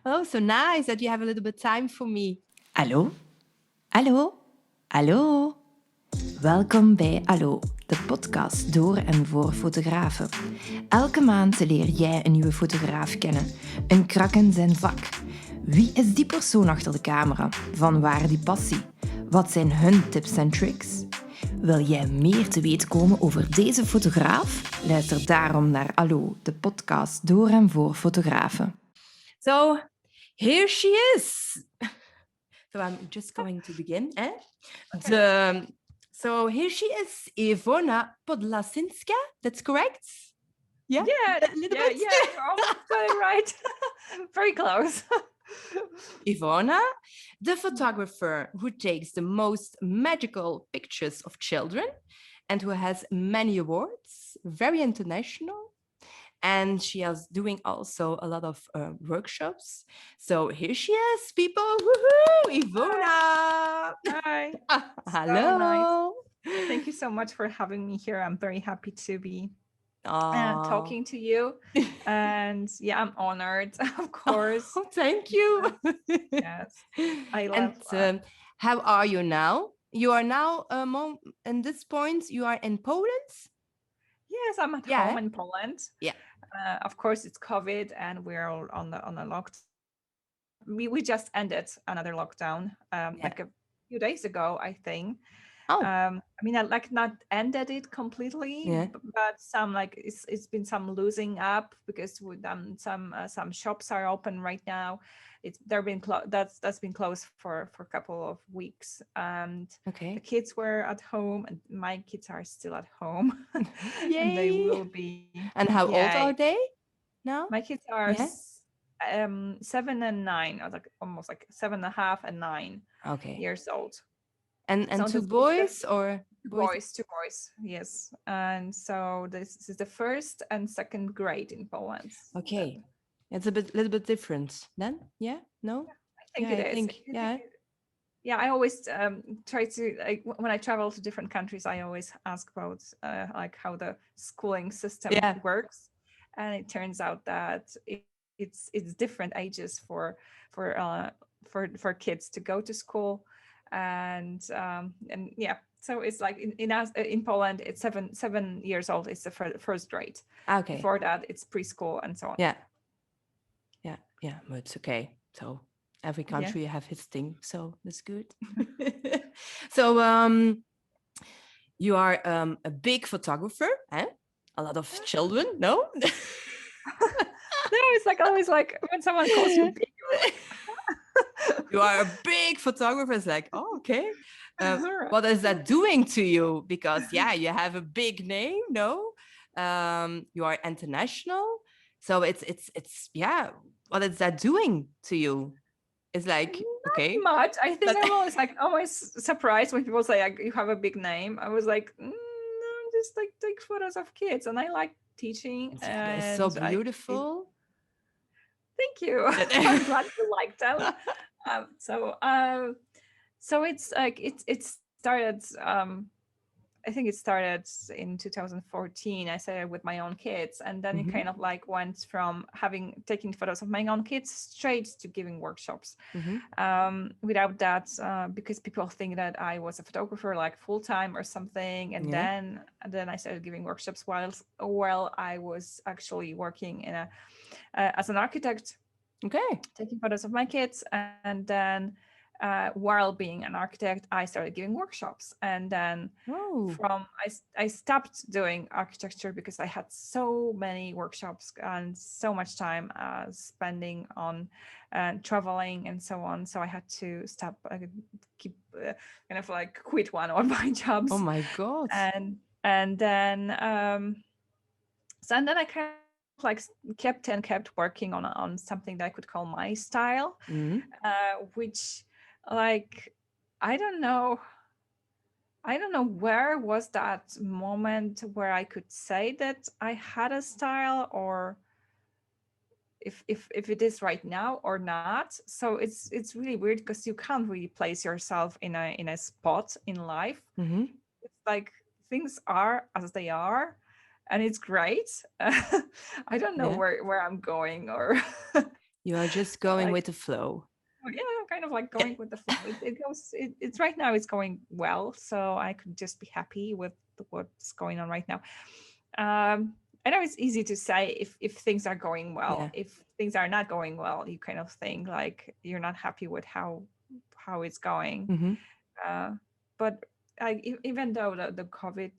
Oh, so nice that you have a little bit time for me. Hallo? Hallo? Hallo? Welkom bij Hallo, de podcast door en voor fotografen. Elke maand leer jij een nieuwe fotograaf kennen, een krak in zijn vak. Wie is die persoon achter de camera? Van waar die passie? Wat zijn hun tips en tricks? Wil jij meer te weten komen over deze fotograaf? Luister daarom naar Hallo, de podcast door en voor fotografen. So here she is. So I'm just going to begin. So here she is, Iwona Podlasińska. That's correct? Yeah, a little bit. yeah, you're almost right. Very close. Iwona, the photographer who takes the most magical pictures of children and who has many awards, very international. And she is doing also a lot of workshops. So here she is, people. Woohoo! Iwona! Hi. Hello. So nice. Thank you so much for having me here. I'm very happy to be talking to you. And yeah, I'm honored, of course. Oh, thank you. Yes, I love And how are you now? You are now, at this point, you are in Poland? Yes, I'm at home in Poland. Yeah. Of course, it's COVID, and we're all on the lockdown. We just ended another lockdown like a few days ago, I think. Oh. I mean, I not ended it completely, but some it's been some losing up because some shops are open right now. That's been closed for a couple of weeks, and the kids were at home, and my kids are still at home. Yay. And they will be. And how old are they now? My kids are 7 and 9, or almost 7.5 and 9 years old. And so two boys or boys? Two boys, yes. And so this is the first and second grade in Poland. Okay, it's little bit different then. Yeah, no, I think it is. Yeah, I always try to when I travel to different countries, I always ask about how the schooling system works, and it turns out that it's different ages for kids to go to school. And so it's like in Poland it's 7 years old, it's the first grade. Before that it's preschool and so on. Yeah, but it's okay. So every country have his thing, so that's good. So you are a big photographer, a lot of children, no? No, it's always when someone calls you big. You are a big photographer. It's like, oh, okay. What is that doing to you? Because you have a big name, no? You are international, so it's what is that doing to you? It's like not much. I think I'm always surprised when people say you have a big name. I was like, no, just take photos of kids, and I like teaching. It's so beautiful. Thank you. I'm glad you liked them. So it's it started. I think it started in 2014. I started with my own kids, and then it kind of went from taking photos of my own kids straight to giving workshops. Without that, because people think that I was a photographer full time or something, and then I started giving workshops while I was actually working in as an architect. Taking photos of my kids, and then while being an architect, I started giving workshops, and then I stopped doing architecture because I had so many workshops and so much time spending on traveling and so on. So I had to stop, quit one of my jobs. Oh my god! And then I kind of kept working on something that I could call my style, which I don't know where was that moment where I could say that I had a style, or if it is right now or not. So it's really weird because you can't really place yourself in a spot in life. It's things are as they are, and it's great. I don't know where I'm going, or You are just going Like, with the flow. yeah, kind of like going with the flow. It's right now it's going well, so I could just be happy with what's going on right now. I know it's easy to say if things are going well. Yeah. If things are not going well, you kind of think like you're not happy with how it's going. Mm-hmm. But even though the COVID,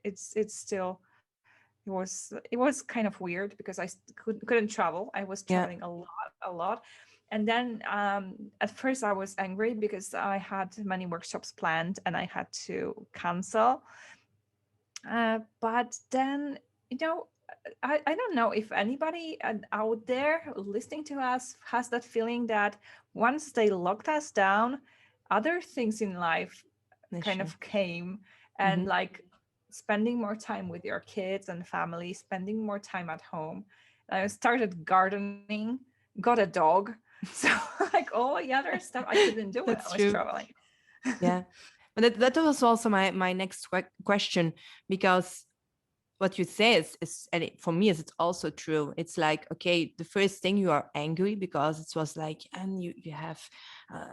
it's still it was kind of weird because I couldn't travel. I was Yeah. traveling a lot. And then at first I was angry because I had many workshops planned and I had to cancel. But then, I don't know if anybody out there listening to us has that feeling that once they locked us down, other things in life kind Sure. of came, Mm-hmm. and like spending more time with your kids and family, spending more time at home. I started gardening, got a dog. So like all the other stuff I couldn't do when I That's was true. traveling. Yeah. But that was also my next question, because what you say is and for me is it's also true. It's like, okay, the first thing you are angry because it was like, and you have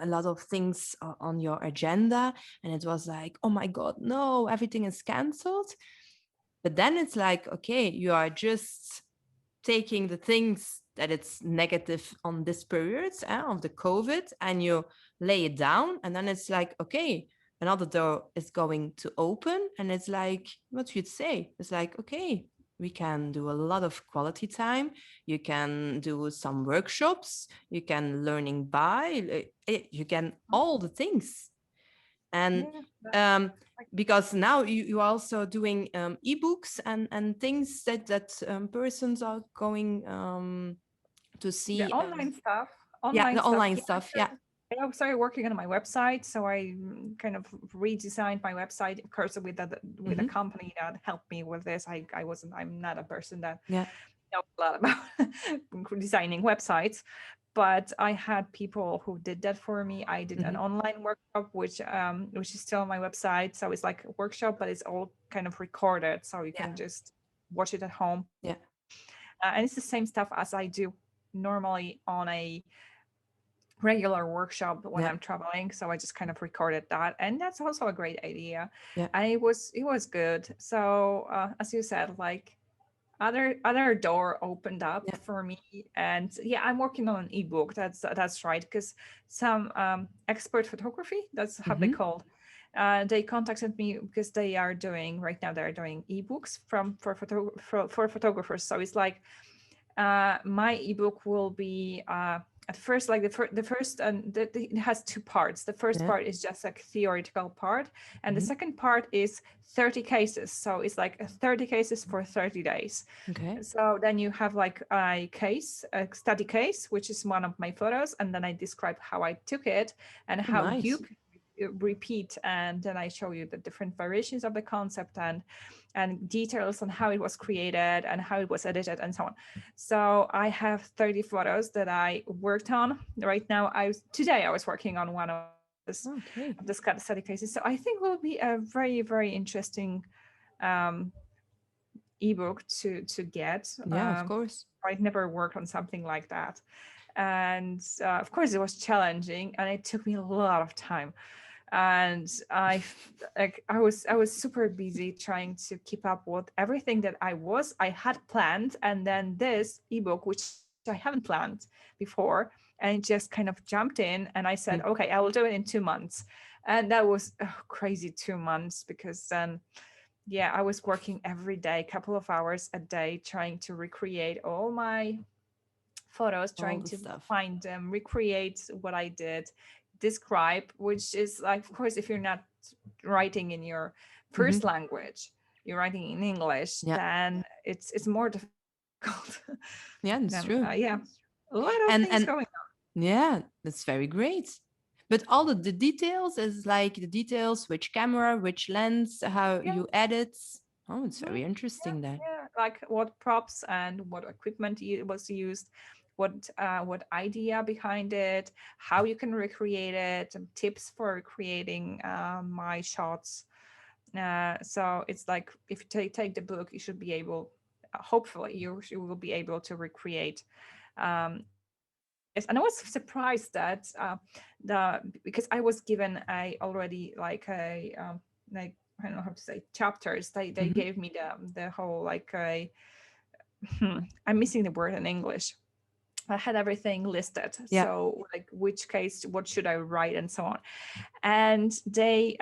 a lot of things on your agenda, and it was like, oh my god, no, everything is cancelled. But then it's like, okay, you are just taking the things that it's negative on this period of the COVID, and you lay it down, and then it's like, okay, another door is going to open, and it's like, what you'd say, it's like, okay, we can do a lot of quality time, you can do some workshops, you can learning by, you can all the things. And Yeah, um, like because now you are also doing ebooks and things that persons are going to the see. online stuff. Yeah, Online the stuff. online Yeah, stuff. Yeah. I started working on my website, so I kind of redesigned my website, of course, with a Hmm. company that helped me with this. I'm not a person that Yeah. knows a lot about designing websites, but I had people who did that for me. I did an Hmm. online workshop, which is still on my website. So it's like a workshop, but it's all kind of recorded, so you Yeah. can just watch it at home. Yeah. And it's the same stuff as I do normally on a regular workshop when Yeah. I'm traveling. So I just kind of recorded that, and that's also a great idea. Yeah. And it was good. So as you said, like other door opened up Yeah. for me, and yeah, I'm working on an ebook. That's right, because some expert photography, that's how they Hmm. called. They contacted me because they're doing ebooks for photographers. So it's like my ebook will be at first like the first it has two parts. The first Yeah. part is just like theoretical part, and the Hmm. second part is 30 cases. So it's like 30 cases for 30 days. Okay. So then you have like a study case, which is one of my photos, and then I describe how I took it and Oh, how you nice. can repeat, and then I show you the different variations of the concept and details on how it was created and how it was edited and so on. So I have 30 photos that I worked on. Right now, today I was working on one of Okay. the study cases. So I think will be a very, very interesting um, ebook to get. Yeah, of course. I've never worked on something like that, and of course it was challenging, and it took me a lot of time. And I was super busy trying to keep up with everything that I had planned, and then this ebook, which I haven't planned before, and it just kind of jumped in, and I said, Mm. okay, I will do it in 2 months. And that was crazy 2 months, because then yeah, I was working every day, couple of hours a day, trying to recreate all my photos, All trying the to stuff. find them, recreate what I did, describe, which is like, of course, if you're not writing in your Hmm. first language, you're writing in English, Yeah. then it's more difficult. Yeah, that's Then true. yeah, a lot of things And going yeah, that's very great. But all the details is like the details, which camera, which lens, how on. Yeah. you edit. Oh, it's very Mhm. interesting then. Yeah, like what props and what equipment was used, what idea behind it, how you can recreate it, and tips for recreating my shots. So it's like if you take the book, you should be able, hopefully, you will be able to recreate Yes, and I was surprised that because I was given a already like a like, I don't know how to say, chapters. They gave me the whole like a I'm missing the word in English. I had everything listed. Yeah. So like which case, what should I write, and so on. And they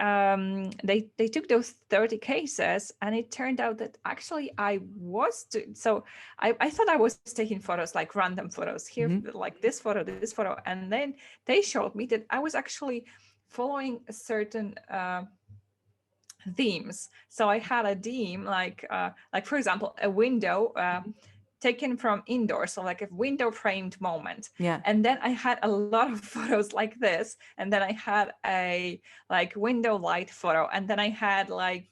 took those 30 cases, and it turned out that actually I thought I was taking photos, like random photos here, like this photo, and then they showed me that I was actually following a certain themes. So I had a theme like for example a window taken from indoors, so like a window framed moment. Yeah. And then I had a lot of photos like this, and then I had a like window light photo, and then I had like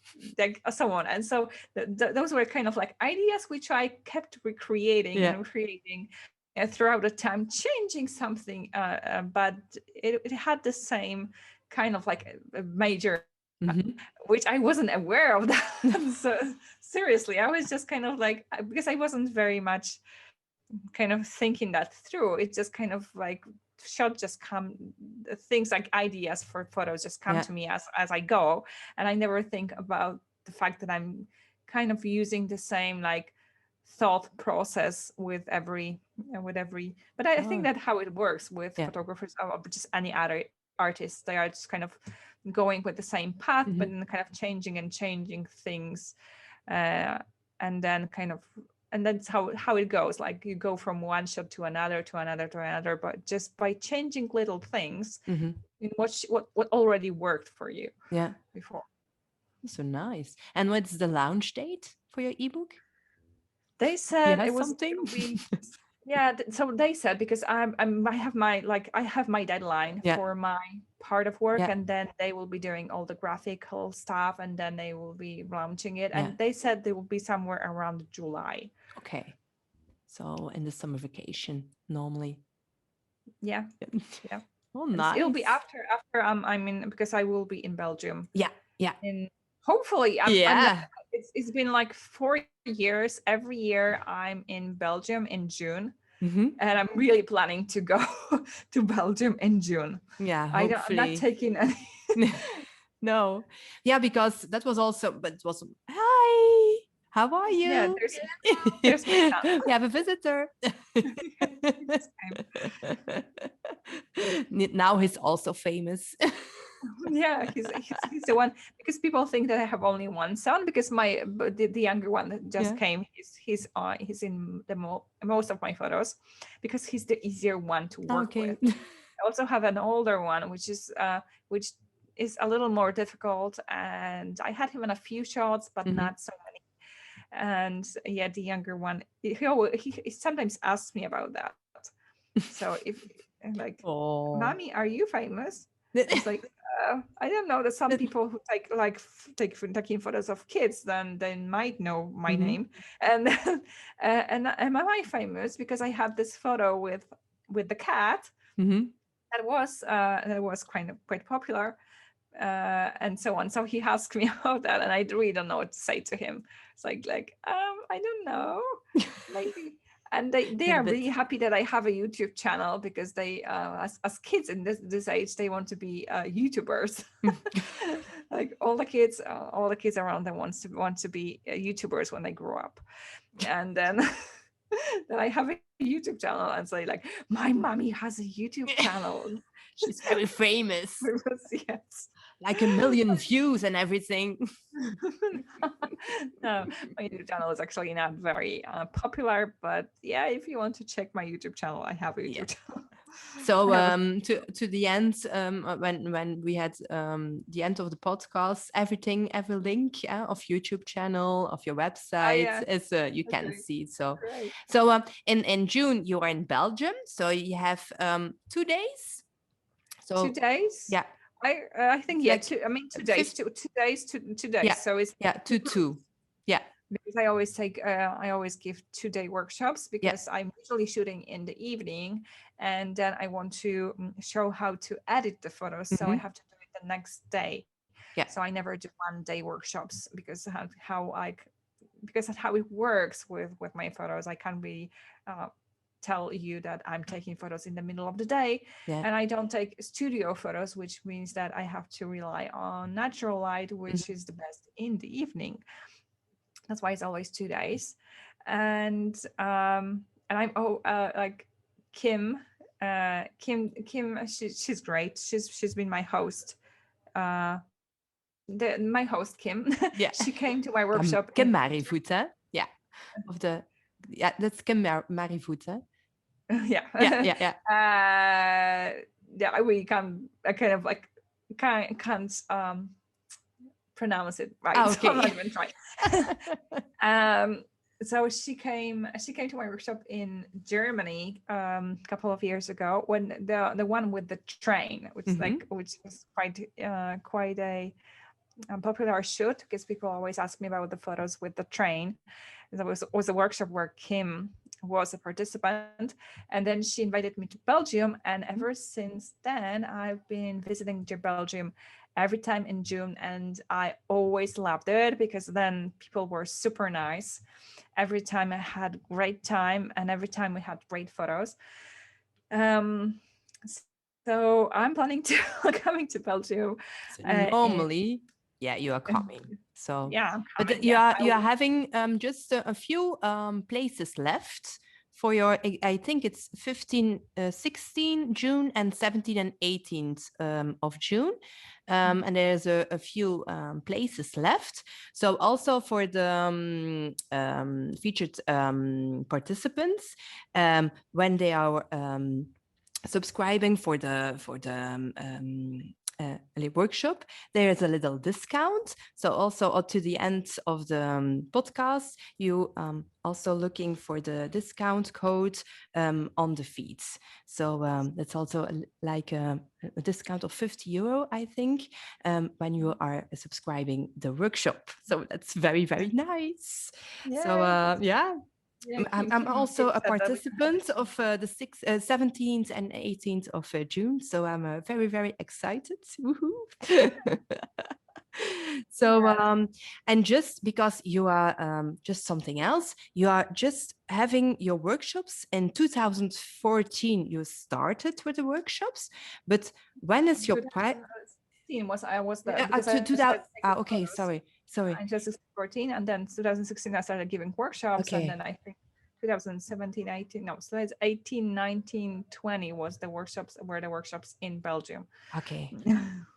so on. And so those were kind of like ideas which I kept recreating and recreating throughout the time, changing something, but it had the same kind of like a major which I wasn't aware of that. So seriously, I was just kind of like, because I wasn't very much kind of thinking that through. It just kind of like things like ideas for photos just come to me as I go. And I never think about the fact that I'm kind of using the same like thought process with every, but I think that how it works with photographers or just any other artists. They are just kind of going with the same path, but then kind of changing things, and then kind of, and that's how it goes. Like you go from one shot to another, but just by changing little things in what already worked for you before. So nice. And what's the launch date for your ebook? They said it was something. So they said, because I have my deadline for my part of work, and then they will be doing all the graphical stuff, and then they will be launching it. And they said they will be somewhere around July. Okay. So in the summer vacation, normally. Yeah. Oh, nice. It'll be after I'm in, because I will be in Belgium. Yeah. And hopefully, it's been like 4 years. Every year I'm in Belgium in June. And I'm really planning to go to Belgium in June. Yeah, I'm not taking any. No. Yeah, because that was also, but it was, hi, how are you? Yeah, there's my son. We have a visitor. Now he's also famous. Yeah, he's the one, because people think that I have only one son, because the younger one that just came, he's in the most of my photos, because he's the easier one to work with. I also have an older one, which is a little more difficult, and I had him in a few shots, but not so many. And the younger one, he sometimes asks me about that. So if like, Mommy, are you famous? It's like, I don't know, that some people who taking photos of kids, then they might know my name. And and am I famous because I had this photo with the cat that was quite popular, and so on. So he asked me about that, and I really don't know what to say to him. It's like I don't know, maybe. And they are really happy that I have a YouTube channel, because they, as kids in this age, they want to be YouTubers. Like all the kids around them want to be YouTubers when they grow up. And then then I have a YouTube channel, and say like, my mommy has a YouTube channel. She's very famous. Yes. Like 1 million views and everything. No, my YouTube channel is actually not very popular, but yeah, if you want to check my YouTube channel, I have a YouTube channel. So to the end, when we had the end of the podcast, every link of YouTube channel, of your website is you can see. So great. So in June you are in Belgium, so you have 2 days. So 2 days. Yeah. I think like 2 days. 2 days. 2 days. Yeah. So it's 2. Yeah. Because I always give 2-day workshops, because I'm usually shooting in the evening, and then I want to show how to edit the photos. So I have to do it the next day. Yeah. So I never do 1-day workshops, because that's how it works with my photos. I can't really tell you that I'm taking photos in the middle of the day, Yeah. and I don't take studio photos, which means that I have to rely on natural light, which is the best in the evening. That's why it's always 2 days. And I'm like Kim, she's great. She's been my host. My host Kim. Yeah. She came to my workshop. Kim Marivoet, hè? Yeah. Of the, yeah, that's Kim Marivoet, hè? Yeah. Yeah, we can. I kind of like can't pronounce it right. Oh, So okay. I'm not even trying. So she came to my workshop in Germany a couple of years ago, when the one with the train, which was quite a popular shoot, because people always ask me about the photos with the train. There was a workshop where Kim was a participant, and then she invited me to Belgium, and ever since then I've been visiting Belgium every time in June, and I always loved it because then people were super nice. Every time I had great time, and every time we had great photos. So I'm planning to coming to Belgium. So normally, you are coming. So yeah, I'm but coming, you are having just a few places left for your, I think it's 15, 16 June and 17 and 18th of June. And there's a few places left. So also for the featured participants, when they are subscribing for the workshop, there is a little discount. So also to the end of the podcast, you also looking for the discount code on the feeds. So that's also like a discount of €50, I think, when you are subscribing the workshop. So that's very, very nice. Yay. So yeah. I'm also a participant of the 17th and 18th of June, so I'm very, very excited. Woohoo! So, and just because you are just something else, you are just having your workshops in 2014. You started with the workshops, but when is your okay, sorry. In 2014, and then 2016 I started giving workshops, and then I think 2017, 18, no, so it's 18, 19, 20 was the workshops in Belgium. Okay.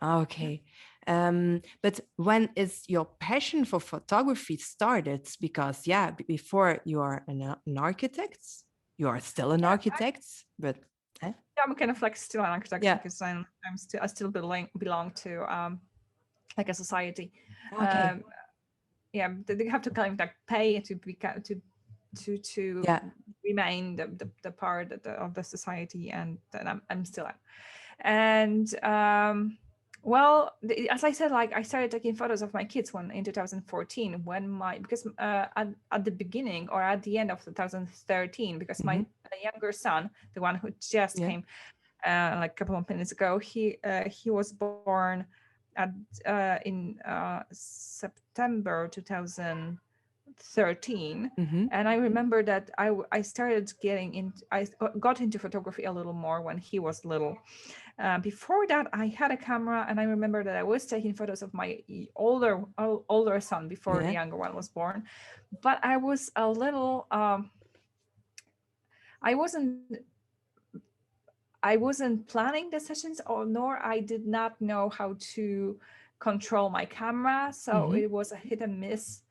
Okay. But when is your passion for photography started? Because before you are an architect, you are still an architect, but I'm kind of like still an architect because I still belong to like a society. Okay. They have to kind of like pay to remain the part of the society, and then I'm still at. And well, as I said, like I started taking photos of my kids in 2014 because at the beginning or at the end of 2013, because my younger son, the one who just came like a couple of minutes ago, he was born in September 2013, and I remember that I started I got into photography a little more when he was little. Before that, I had a camera, and I remember that I was taking photos of my older son before the younger one was born, but I was a little I wasn't planning the sessions, nor I did not know how to control my camera. So it was a hit and miss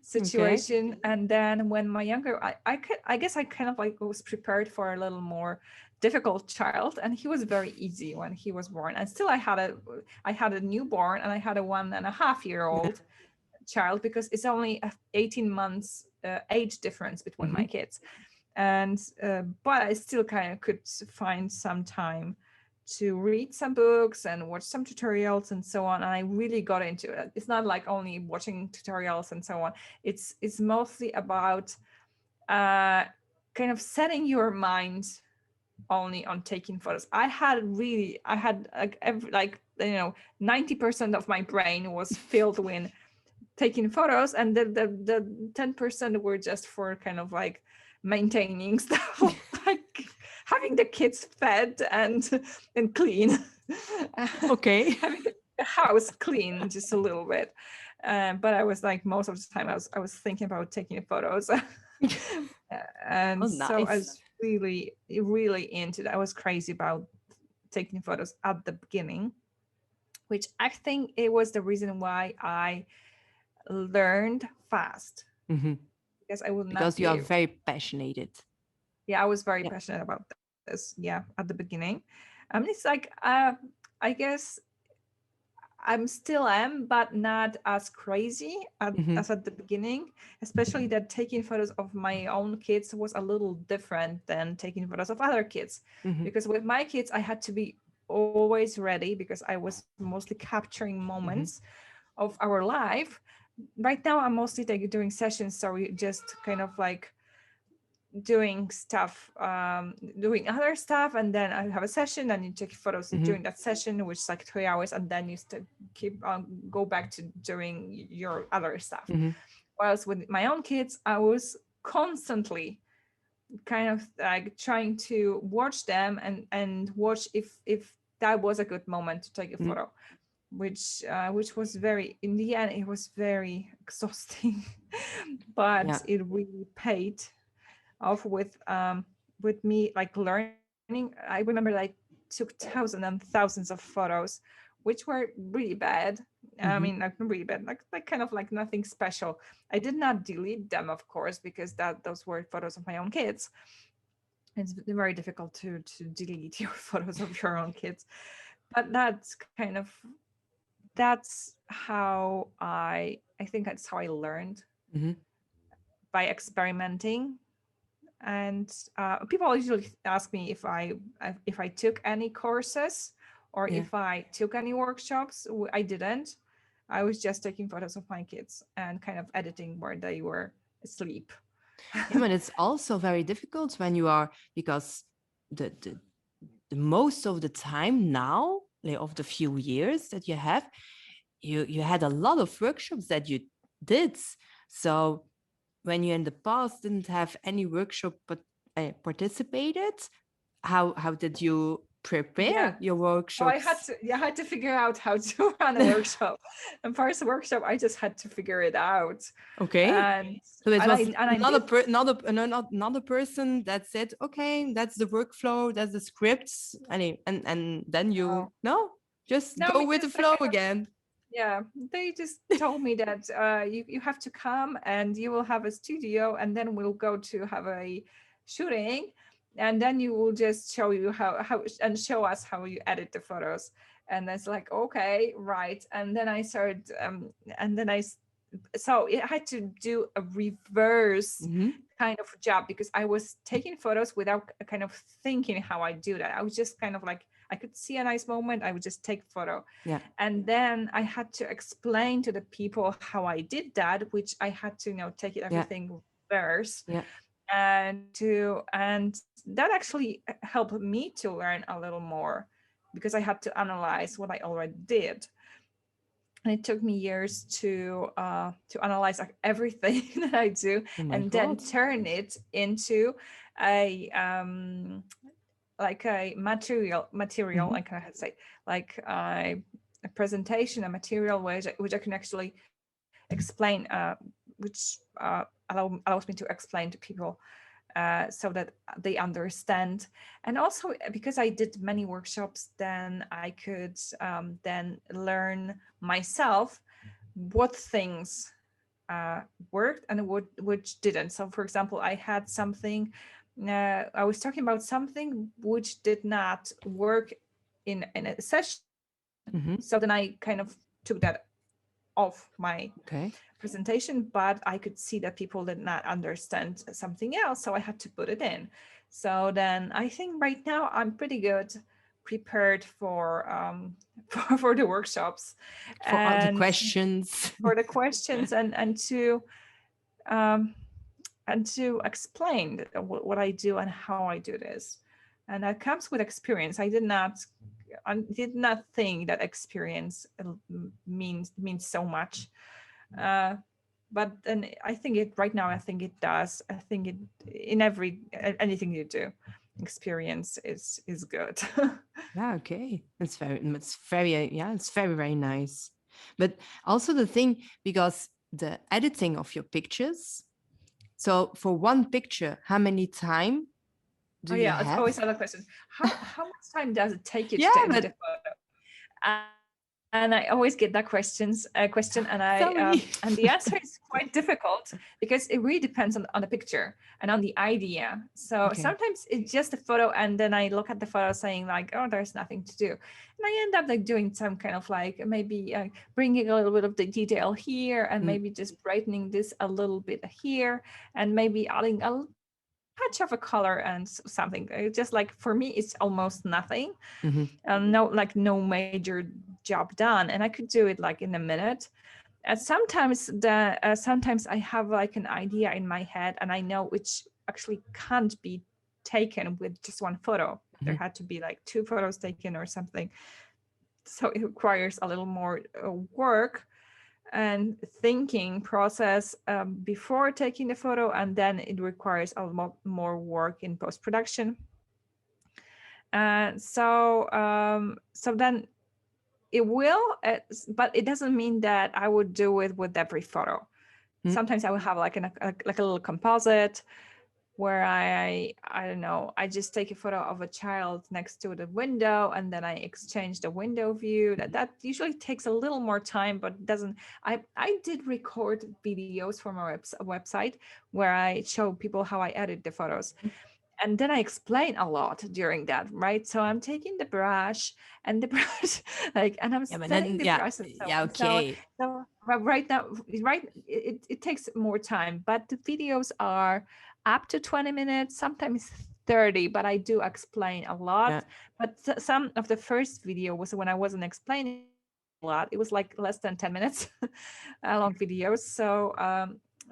situation. And then when my younger, I guess I kind of like was prepared for a little more difficult child, and he was very easy when he was born. And still I had a newborn, and I had a 1.5-year-old child, because it's only 18 months age difference between my kids. And but I still kind of could find some time to read some books and watch some tutorials and so on, and I really got into it. It's not like only watching tutorials and so on. It's mostly about kind of setting your mind only on taking photos. I had like 90% of my brain was filled with taking photos, and the 10% were just for kind of like maintaining stuff, like having the kids fed and clean. Okay. Having the house clean just a little bit. But I was like, most of the time I was thinking about taking photos. And Oh, so I nice. was really, really into that. I was crazy about taking photos at the beginning, which I think it was the reason why I learned fast, Mhm. because I would not Because be you are able. very passionate. Yeah, I was very Yeah. passionate about this. Yeah, at the beginning. It's like I guess I'm still am, but not as crazy Mhm. as at the beginning. Especially that taking photos of my own kids was a little different than taking photos of other kids, Mhm. because with my kids I had to be always ready because I was mostly capturing moments of our life. Right now I'm mostly doing sessions, so we just kind of like doing stuff, doing other stuff, and then I have a session and you take photos Mhm. during that session, which is like 3 hours, and then you keep go back to doing your other stuff. Mhm. Whilst with my own kids, I was constantly kind of like trying to watch them and watch if that was a good moment to take a Mhm. photo, which was very, in the end it was very exhausting. But Yeah. it really paid off with me like learning. I remember that I took thousands and thousands of photos, which were really bad. I Mhm. mean, like really bad, like kind of like nothing special. I did not delete them, of course, because those were photos of my own kids. It's very difficult to delete your photos of your own kids. But that's how I think that's how I learned, Mhm. by experimenting. And people usually ask me if I took any courses or Yeah. if I took any workshops. I didn't. I was just taking photos of my kids and kind of editing where they were asleep. Yeah, but it's also very difficult when you are, because the most of the time now, like of the few years that you have, you had a lot of workshops that you did. So when you in the past didn't have any workshop but participated, how did you prepare Yeah. your So I had workshops? to figure out how to run a workshop. And first the workshop, I just had to figure it out. Okay. And So it was I not did. not a person that said, okay, that's the workflow, that's the scripts, and then you no, just No, go with the because flow again. yeah, they just told me that you have to come and you will have a studio, and then we'll go to have a shooting, and then you will just show you how and show us how you edit the photos. And it's like, okay, right. And then I started and then so I had to do a reverse Mhm. kind of job, because I was taking photos without kind of thinking how I do that. I was just kind of like, I could see a nice moment, I would just take photo. Yeah. And then I had to explain to the people how I did that, which I had to, take it everything reverse. Yeah. And that actually helped me to learn a little more, because I had to analyze what I already did. And it took me years to analyze like everything that I do, Oh my and then God. turn it into a like a material, Mhm. like I had to say, like a presentation, a material which I can actually explain, which allows me to explain to people, so that they understand. And also because I did many workshops, then I could then learn myself what things worked and what which didn't. So for example, I had something, I was talking about something which did not work in a session. Mhm. So then I kind of took that off my Okay. presentation, but I could see that people did not understand something else, so I had to put it in. So then I think right now I'm pretty good prepared for for the workshops For all the and questions. for the questions, um, and to explain what I do and how I do this. And that comes with experience. I did not think that experience means so much. but then I think it right now. I think it does. I think it in anything you do, experience is good. Yeah, okay. It's very, yeah, it's very, very nice. But also the thing, because the editing of your pictures, so for one picture, how many time do Oh you yeah, it's have? always another question. How much time does it take you Yeah, to edit but the photo? And I always get that question, and sorry. and the answer is quite difficult because it really depends on the picture and on the idea. So Okay. sometimes it's just a photo, and then I look at the photo saying like, oh, there's nothing to do, and I end up like doing some kind of like maybe bringing a little bit of the detail here, and maybe just brightening this a little bit here, and maybe adding a touch of a color and something. Just like for me, it's almost nothing. No major job done, and I could do it like in a minute. And sometimes I have like an idea in my head, and I know which actually can't be taken with just one photo. There had to be like 2 photos taken or something, so it requires a little more work and thinking process before taking the photo, and then it requires a lot more work in post-production. So then it will, but it doesn't mean that I would do it with every photo. Sometimes I will have like a little composite where I don't know, I just take a photo of a child next to the window, and then I exchange the window view. That usually takes a little more time, but doesn't. I did record videos for my website where I show people how I edit the photos. And then I explain a lot during that, right? So I'm taking the brush and and I'm setting the brush. And Okay. So right now, it takes more time, but the videos are up to 20 minutes, sometimes 30, but I do explain a lot. Yeah. But some of the first video was when I wasn't explaining a lot. It was like less than 10 minutes long videos.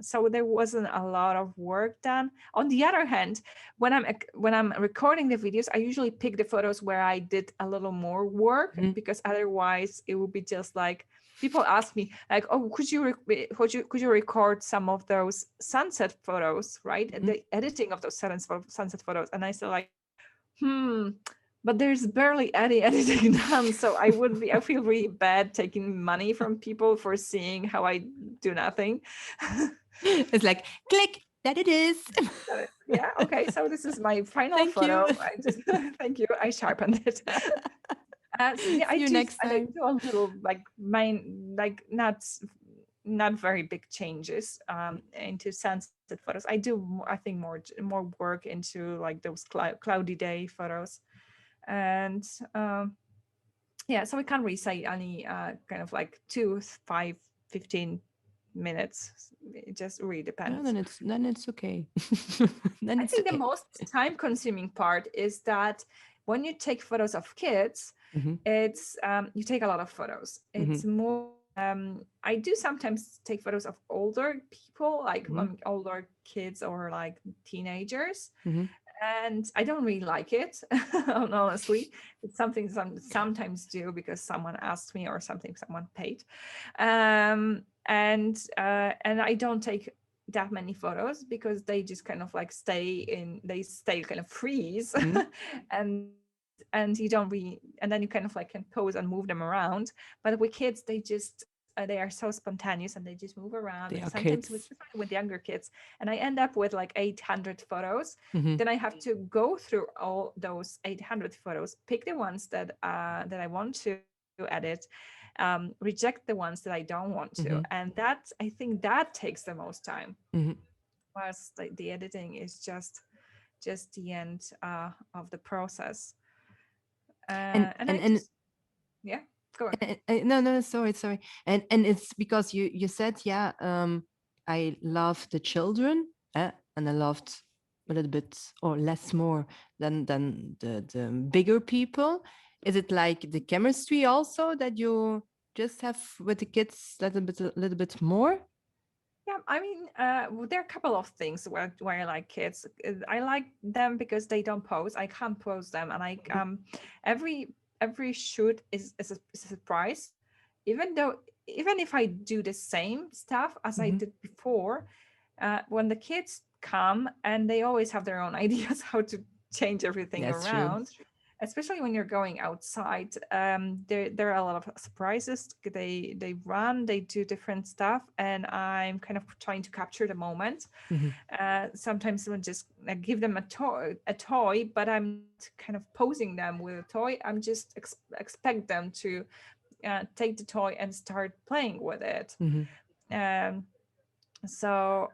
So there wasn't a lot of work done. On the other hand, when I'm recording the videos, I usually pick the photos where I did a little more work, because otherwise it would be just like, people ask me like, oh, could you record some of those sunset photos, right? The editing of those sunset photos. And I said like, but there's barely any editing done. So I feel really bad taking money from people for seeing how I do nothing. It's like, click, that it is. Yeah, okay, so this is my final photo. I just thank you, I sharpened it. See you next time. I do a little not very big changes into sunset photos. I do, I think, more work into like those cloudy day photos. And yeah, so we can't really say any kind of like 2, 5, 15 minutes. It just really depends. No, then it's okay. I think the most time consuming part is that when you take photos of kids, it's you take a lot of photos. It's more I do sometimes take photos of older people, like older kids or like teenagers. And I don't really like it, honestly. It's something sometimes do because someone asked me or something someone paid. And I don't take that many photos because they just kind of like stay kind of freeze. and you don't really, and then you kind of like can pose and move them around. But with kids, they are so spontaneous and they just move around. And sometimes with younger kids, and I end up with like 800 photos. Then I have to go through all those 800 photos, pick the ones that I want to edit, reject the ones that I don't want to, and I think that takes the most time. Whilst the editing is just the end of the process. Yeah, go on. No, sorry. And it's because you said, yeah, I love the children, and I loved a little bit or less more than the bigger people. Is it like the chemistry also that you just have with the kids a little bit more? Yeah, I mean, there are a couple of things where I like kids. I like them because they don't pose. I can't pose them, and every shoot is a surprise. Even though even if I do the same stuff as I did before, when the kids come, and they always have their own ideas how to change everything around. Especially when you're going outside, there are a lot of surprises. They run, they do different stuff, and I'm kind of trying to capture the moment. Sometimes I just give them a toy, but I'm kind of posing them with a toy. I'm just expect them to take the toy and start playing with it. So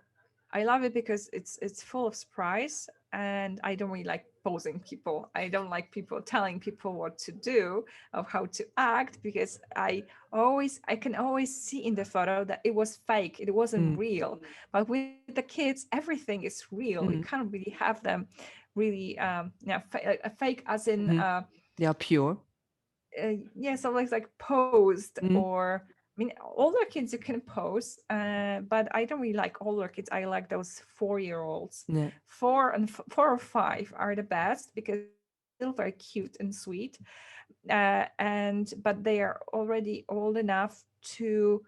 I love it because it's full of surprise, and I don't really like posing people. I don't like people telling people what to do, of how to act, because I can always see in the photo that it was fake, it wasn't real. But with the kids, everything is real. You can't really have them really fake as in they are pure. so like posed, or I mean, older kids you can pose, but I don't really like older kids. I like those 4-year-olds. 4 or 5 are the best because they're still very cute and sweet, but they are already old enough to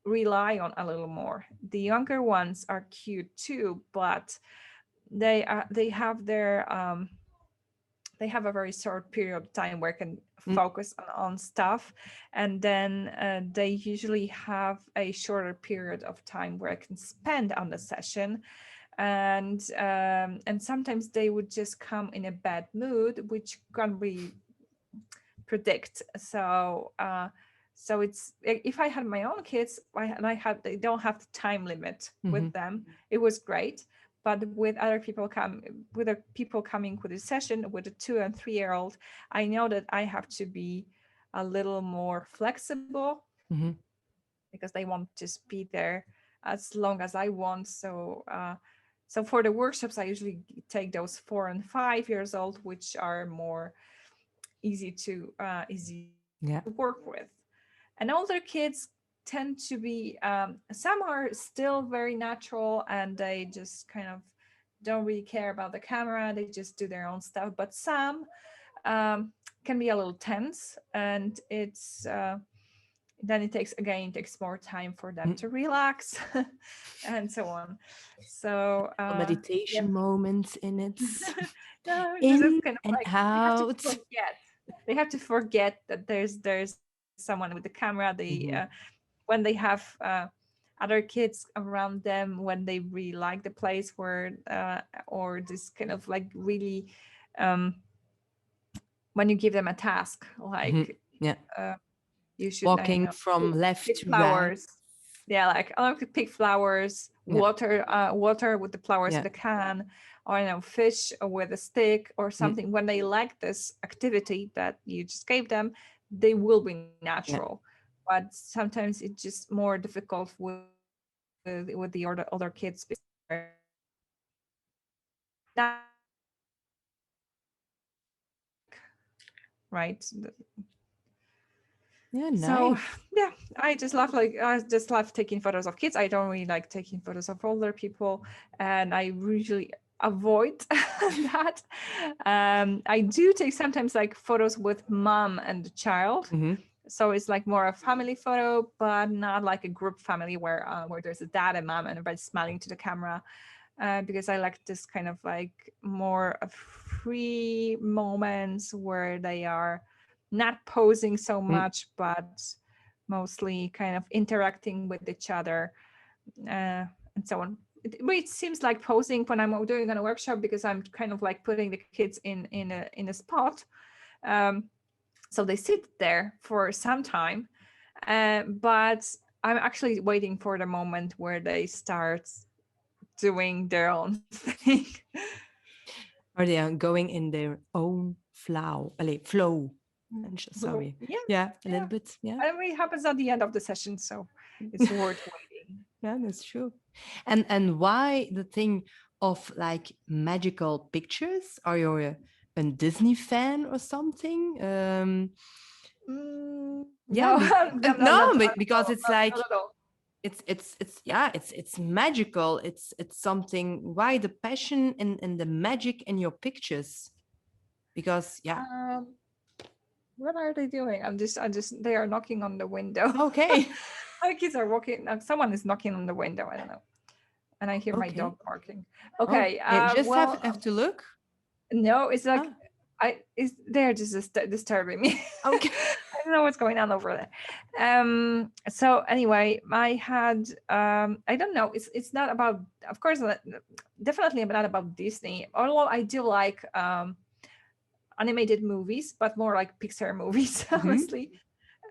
rely on a little more. The younger ones are cute too, but they have their they have a very short period of time where I can focus on stuff, and then they usually have a shorter period of time where I can spend on the session, and sometimes they would just come in a bad mood, which can't really predict. So it's, if I had my own kids, they don't have the time limit with them. It was great. But with other people coming with a session with a 2 and 3-year-old, I know that I have to be a little more flexible because they won't just be there as long as I want. So for the workshops, I usually take those 4 and 5 years old, which are more easy to work with. And older kids tend to be some are still very natural, and they just kind of don't really care about the camera. They just do their own stuff. But some can be a little tense, and it's then it takes more time for them to relax and so on. So meditation moments in it. No, in kind of and like, out. They have to forget that there's someone with the camera. When they have other kids around them, when they really like the place where or this kind of like really when you give them a task, like you should walking from left pick to flowers. right. Like I like to pick flowers, water with the flowers in the can, or fish with a stick or something. When they like this activity that you just gave them, they will be natural. But sometimes it's just more difficult with the other kids. Right. Nice. So I just love taking photos of kids. I don't really like taking photos of older people, and I usually avoid that. I do take sometimes like photos with mom and the child. So it's like more a family photo, but not like a group family where there's a dad and mom and everybody's smiling to the camera, because I like this kind of like more free moments where they are not posing so much, but mostly kind of interacting with each other, and so on. It seems like posing when I'm doing on a workshop, because I'm kind of like putting the kids in a spot. So they sit there for some time, but I'm actually waiting for the moment where they start doing their own thing. Or they are going in their own flow. Sorry. A little bit. And it happens at the end of the session, so it's worth waiting. Yeah, that's true. And why the thing of like magical pictures? Are you a Disney fan or something? Because it's like it's magical. It's something. Why the passion and the magic in your pictures? Because What are they doing? They are knocking on the window. Okay. My kids are walking. Someone is knocking on the window. I don't know. And I hear my Okay. dog barking. Okay. Just well, have to look. no, it's like they're just disturbing me. Okay. I don't know what's going on over there. So anyway, I had I don't know. It's not about, of course, definitely not about Disney. Although I do like animated movies, but more like Pixar movies, honestly.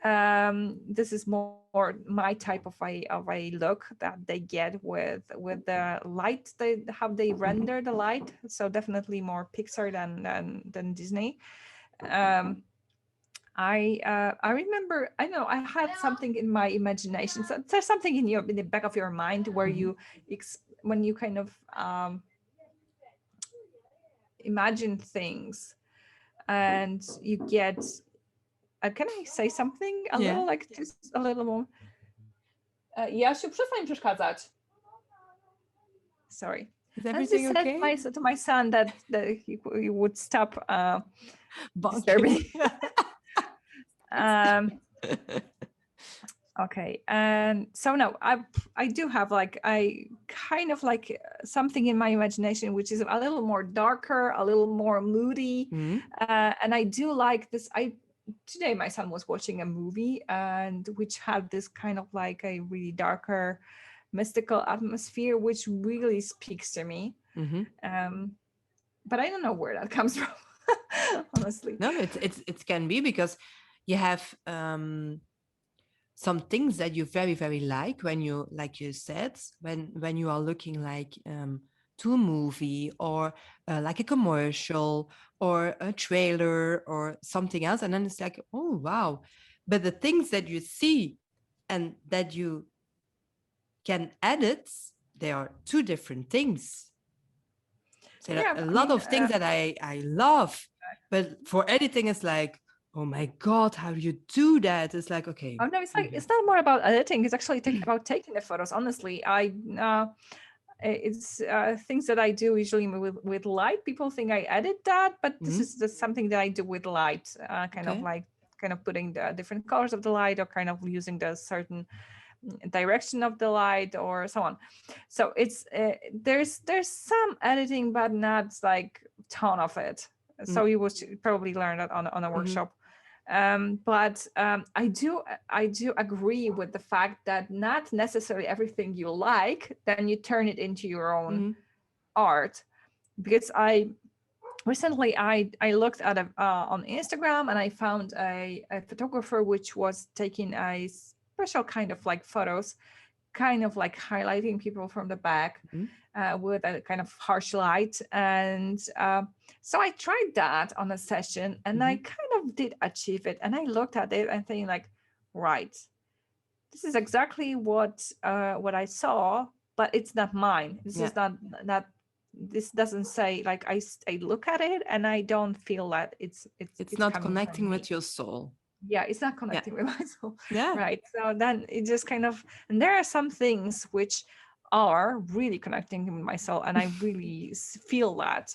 This is more my type of a look that they get with the light, how they render the light. So definitely more Pixar than Disney. I remember, I know I had something in my imagination. So there's something in the back of your mind where you when you kind of imagine things and you get can I say something a little, like just a little more? Jasiu, przestań przeszkadzać. Sorry. Is everything okay? To my son that he would stop disturbing. Okay, and so no, I do have like I kind of like something in my imagination which is a little more darker, a little more moody, and I do like this. Today my son was watching a movie and which had this kind of like a really darker, mystical atmosphere, which really speaks to me. But I don't know where that comes from, honestly. No, it can be because you have some things that you very, very like when you, like you said, when you are looking like to a movie or like a commercial or a trailer or something else. And then it's like, oh, wow. But the things that you see and that you can edit, they are two different things. So a lot of things that I love, but for editing, it's like, oh my God, how do you do that? It's like, okay. Oh no, it's like it's not more about editing. It's actually about taking the photos. Honestly, it's things that I do usually with light. People think I edit that, but this is just something that I do with light. Kind of putting the different colors of the light, or kind of using the certain direction of the light, or so on. So it's there's some editing, but not like ton of it. So you would probably learn that on a workshop. But I do agree with the fact that not necessarily everything you like, then you turn it into your own art. Because recently I looked at on Instagram and I found a photographer which was taking a special kind of like photos, kind of like highlighting people from the back with a kind of harsh light. And so I tried that on a session and I kind of did achieve it. And I looked at it and thinking like, right, this is exactly what I saw, but it's not mine. This is not this doesn't say, like, I look at it and I don't feel that it's not connecting with your soul. Yeah, it's not connecting with my soul. Yeah. Right. So then it just kind of, and there are some things which are really connecting with my soul, and I really feel that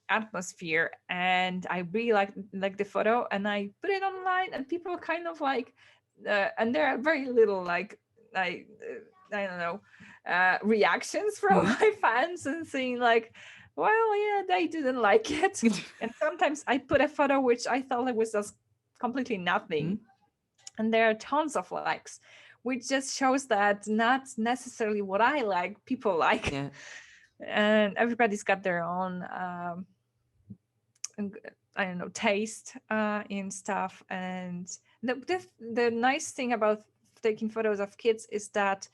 atmosphere, and I really like the photo, and I put it online, and people kind of like, and there are very little like I don't know reactions from my fans, and saying like, well, yeah, they didn't like it. And sometimes I put a photo which I thought it was just completely nothing, and there are tons of likes, which just shows that not necessarily what I like people like. And everybody's got their own I don't know, taste in stuff. And the nice thing about taking photos of kids is that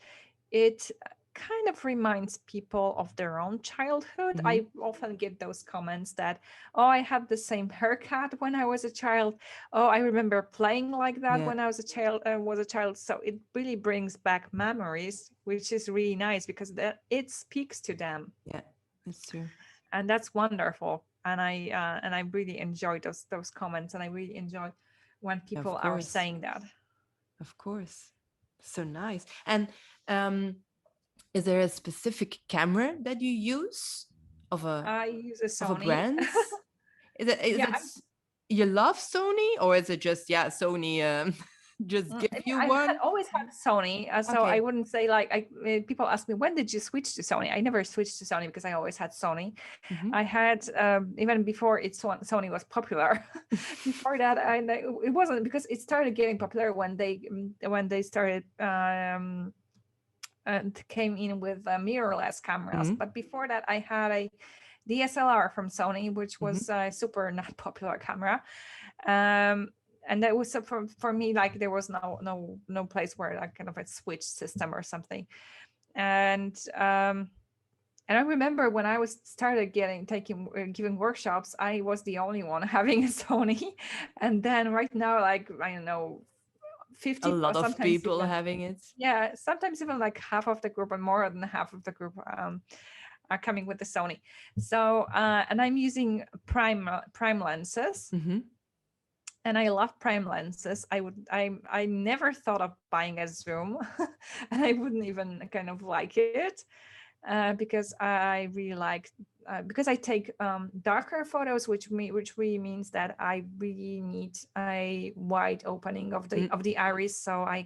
it kind of reminds people of their own childhood. I often get those comments that, oh, I had the same haircut when I was a child. Oh, I remember playing like that when I was a child. So it really brings back memories, which is really nice because it speaks to them. Yeah, that's true. And that's wonderful. And I really enjoy those comments, and I really enjoy when people are saying that. Of course. So nice. And is there a specific camera that you use I use a Sony. Of a brand? you love Sony, or is it just Sony just give you one? I always had Sony, so Okay. I wouldn't say like people ask me, when did you switch to Sony? I never switched to Sony because I always had Sony. Mhm. I had even before Sony was popular. Before that, it wasn't, because it started getting popular when they started and came in with mirrorless cameras. Mhm. But before that, I had a DSLR from Sony, which was Mhm. a super not popular camera. And that was for me, like there was no place where like kind of a switch system or something. And I remember when I was started giving workshops, I was the only one having a Sony. And then right now, like I don't know, 50 A lot or of sometimes people even, having it. yeah, sometimes even like half of the group and more than half of the group are coming with the Sony. So and I'm using prime lenses. Mhm. And I love prime lenses. I never thought of buying a zoom, and I wouldn't even kind of like it because I really like because I take darker photos, which really means that I really need a wide opening of the iris, so I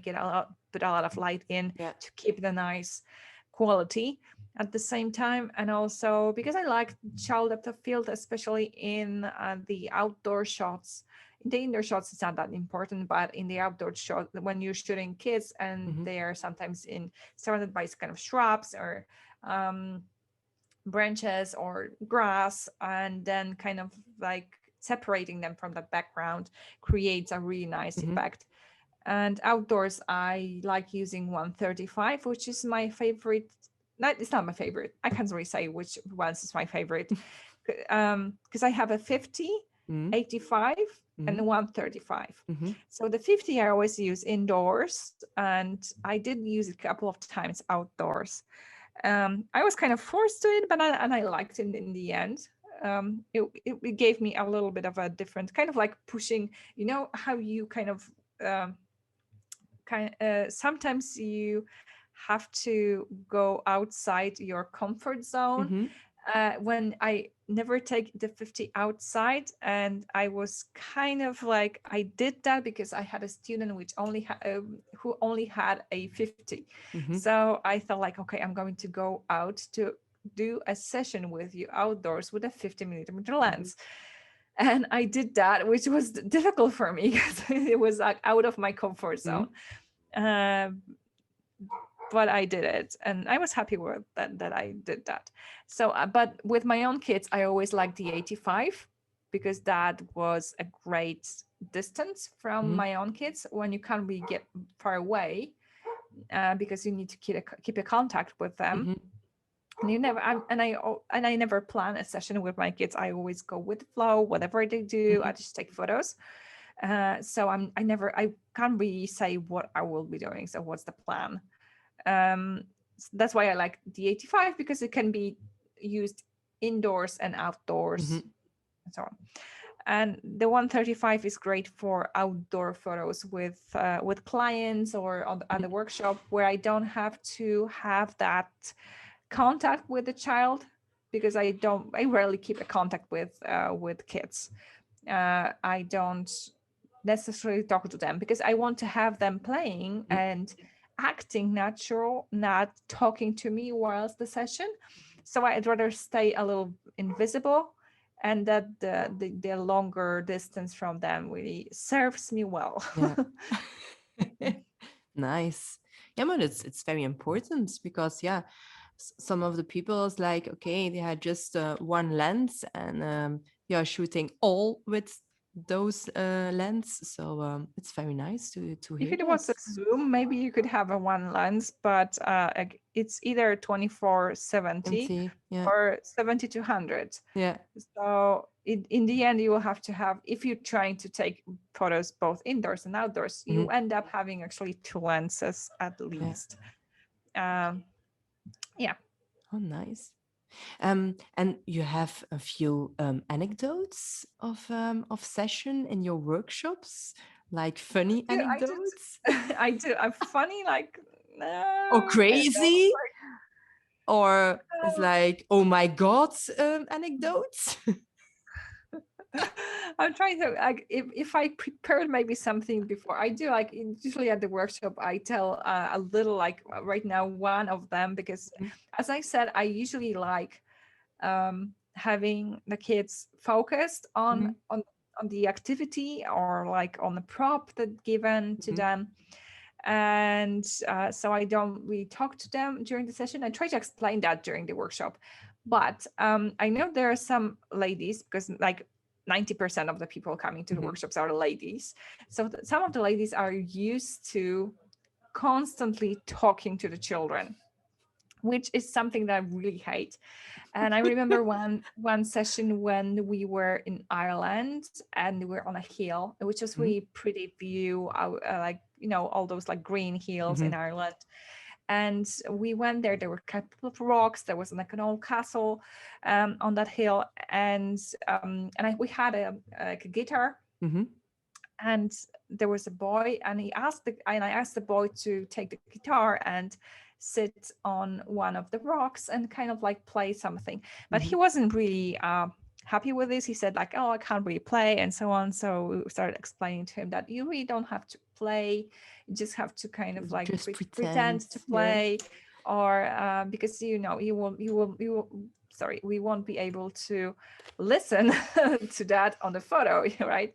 put a lot of light in Yeah. to keep the nice quality at the same time. And also because I like child depth of field, especially in the outdoor shots. In the indoor shots, it's not that important, but in the outdoor shot, when you're shooting kids and Mhm. they are sometimes surrounded by kind of shrubs or branches or grass, and then kind of like separating them from the background creates a really nice Mhm. effect. And outdoors, I like using 135, which is my favorite. It's not my favorite. I can't really say which ones is my favorite because I have a 50, Mhm. 85, and Mhm. 135. Mhm. So the 50 I always use indoors, and I did use it a couple of times outdoors. I was kind of forced to it, but I liked it in the end. It gave me a little bit of a different kind of like pushing. You know how you kind of sometimes you have to go outside your comfort zone. Mhm. When I never take the 50 outside, and I was kind of like, I did that because I had a student which who only had a 50. Mhm. So I thought like, okay, I'm going to go out to do a session with you outdoors with a 50mm lens. And I did that, which was difficult for me because it was like out of my comfort zone. But I did it, and I was happy with that I did that. So, but with my own kids, I always liked the 85 because that was a great distance from Mhm. my own kids when you can't really get far away because you need to keep a contact with them. Mhm. And you never and I never plan a session with my kids. I always go with the flow, whatever they do. I just take photos. So I can't really say what I will be doing. So what's the plan? That's why I like the 85 because it can be used indoors and outdoors Mhm. and so on. And the 135 is great for outdoor photos with clients or at the workshop where I don't have to have that contact with the child because I rarely keep a contact with kids. I don't necessarily talk to them because I want to have them playing and acting natural, not talking to me whilst the session. So I'd rather stay a little invisible, and that the longer distance from them really serves me well. Yeah. Nice. Yeah, but it's very important because some of the people is like, okay, they had just one lens and you're shooting all with those lens. So it's very nice to If hear it that. was a zoom, maybe you could have a one lens, but it's either 24-70 MC. Yeah. or 70-100. Yeah. So in the end, you will have to have, if you're trying to take photos both indoors and outdoors, you end up having actually two lenses at least. Yeah. Oh, nice. And you have a few anecdotes of session in your workshops, like funny Yeah, I did. anecdotes I do. I'm funny, like or no, crazy, or it's no. like, oh my god, anecdotes. I'm trying to like if I prepared maybe something before. I do like usually at the workshop I tell a little like right now one of them because as I said I usually like having the kids focused on the activity or like on the prop that given to them. And so I don't really talk to them during the session. I try to explain that during the workshop. But I know there are some ladies, because like 90% of the people coming to the workshops are ladies. So some of the ladies are used to constantly talking to the children, which is something that I really hate. And I remember one session when we were in Ireland and we were on a hill, which was really pretty view, like, you know, all those like green hills in Ireland. And we went there. There were a couple of rocks. There was like an old castle on that hill, and we had a guitar. And there was a boy, and I asked the boy to take the guitar and sit on one of the rocks and kind of like play something. But he wasn't really happy with this. He said like, oh, I can't really play and so on. So we started explaining to him that you really don't have to play. You just have to kind of like pretend to play, or because we won't be able to listen to that on the photo, right?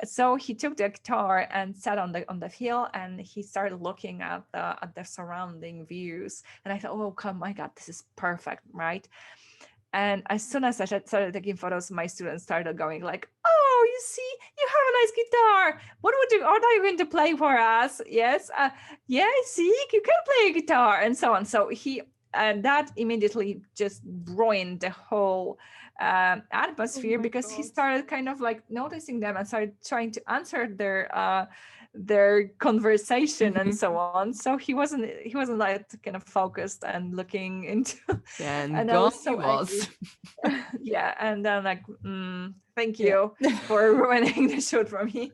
So he took the guitar and sat on the hill, and he started looking at the surrounding views. And I thought, oh my God, this is perfect, right? And as soon as I started taking photos, my students started going like, oh, you see, you have a nice guitar. What are you going to play for us? Yes, yeah, see, you can play a guitar, and so on. So that immediately just ruined the whole atmosphere, because he started kind of like noticing them and started trying to answer their conversation and so on. So he wasn't like kind of focused and looking into. And gone he was. Yeah, and then like, thank you for ruining the shoot for me.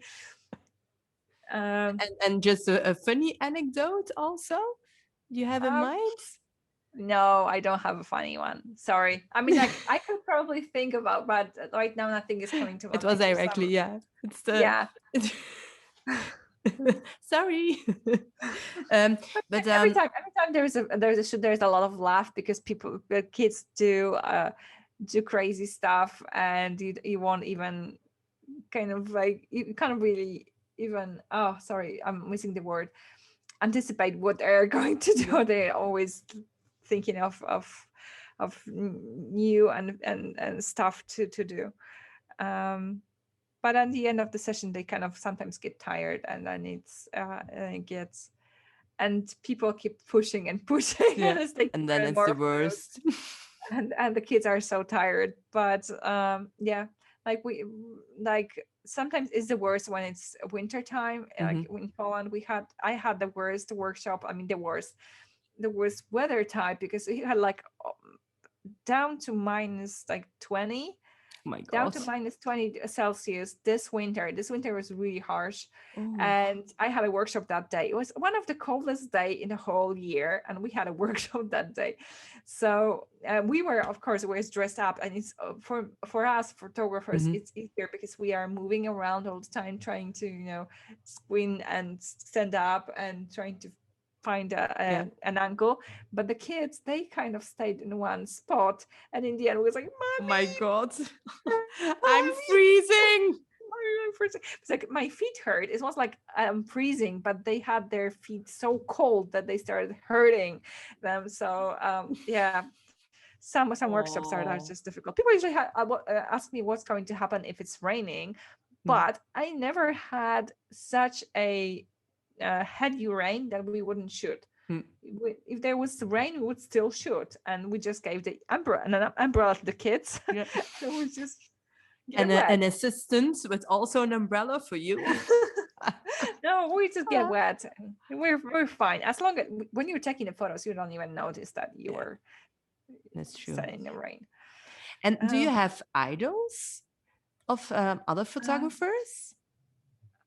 And just a funny anecdote also you have in mind? No, I don't have a funny one. Sorry. I mean, like, I could probably think about, but right now nothing is coming to mind. It was directly, yeah. It's yeah. Sorry. But every time there's a shoot, there's a lot of laugh, because kids do crazy stuff, and you won't even kind of like, you can't really even, oh, sorry, I'm missing the word, anticipate what they're going to do. They're always thinking of new and stuff to do. But at the end of the session, they kind of sometimes get tired, and then and people keep pushing and pushing, and then it's the worst. and the kids are so tired. But sometimes it's the worst when it's winter time. Like in Poland, I had the worst workshop. I mean, the worst weather type, because it had like down to minus like 20. Oh my God. Down to minus 20 Celsius this winter. This winter was really harsh. And I had a workshop that day. It was one of the coldest day in the whole year, and we had a workshop that day. So we were, of course, always dressed up, and it's for us photographers, it's easier because we are moving around all the time, trying to squint and stand up and trying to find an angle. But the kids, they kind of stayed in one spot, and in the end, we was like, Mommy, oh my God, I'm freezing. It's like my feet hurt. It was like I'm freezing, but they had their feet so cold that they started hurting them. So some workshops are just difficult. People usually ask me what's going to happen if it's raining, but I never had such a heavy rain that we wouldn't shoot. If there was rain, we would still shoot, and we just gave the umbrella to the kids. So we just an assistant with also an umbrella for you. No, we just get wet. We're fine, as long as when you're taking the photos, you don't even notice that you were. That's true. In the rain. And do you have idols of other photographers?